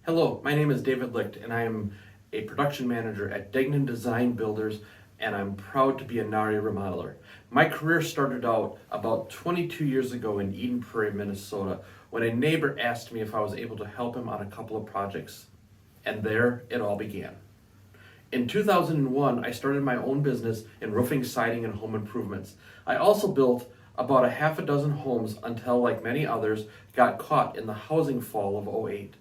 Hello, my name is David Luecht, and I am a production manager at Degnan Design Builders, and I'm proud to be a NARI remodeler. My career started out about 22 years ago in Eden Prairie, Minnesota, when a neighbor asked me if I was able to help him on a couple of projects. And there it all began. In 2001, I started my own business in roofing, siding, and home improvements. I also built about a half a dozen homes until, like many others, got caught in the housing fall of '08.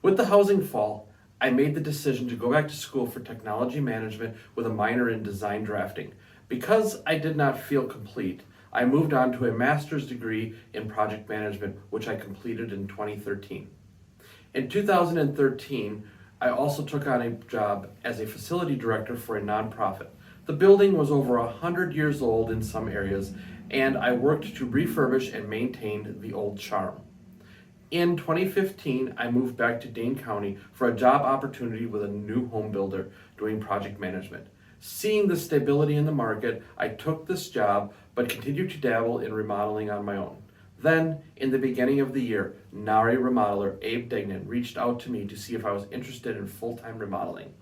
With the housing fall, I made the decision to go back to school for technology management with a minor in design drafting. Because I did not feel complete, I moved on to a master's degree in project management, which I completed in 2013. In 2013, I also took on a job as a facility director for a nonprofit. The building was over 100 years old in some areas, and I worked to refurbish and maintain the old charm. In 2015, I moved back to Dane County for a job opportunity with a new home builder doing project management. Seeing the stability in the market, I took this job but continued to dabble in remodeling on my own. Then, in the beginning of the year, NARI remodeler Abe Degnan reached out to me to see if I was interested in full-time remodeling.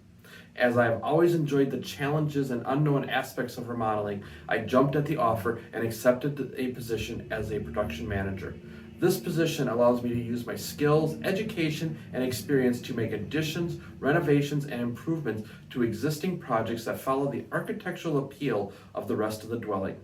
As I have always enjoyed the challenges and unknown aspects of remodeling, I jumped at the offer and accepted a position as a production manager. This position allows me to use my skills, education, and experience to make additions, renovations, and improvements to existing projects that follow the architectural appeal of the rest of the dwelling.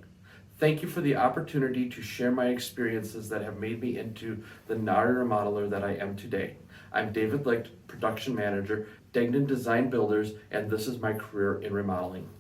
Thank you for the opportunity to share my experiences that have made me into the NARI remodeler that I am today. I'm David Licht, production manager, Degnan Design Builders, and this is my career in remodeling.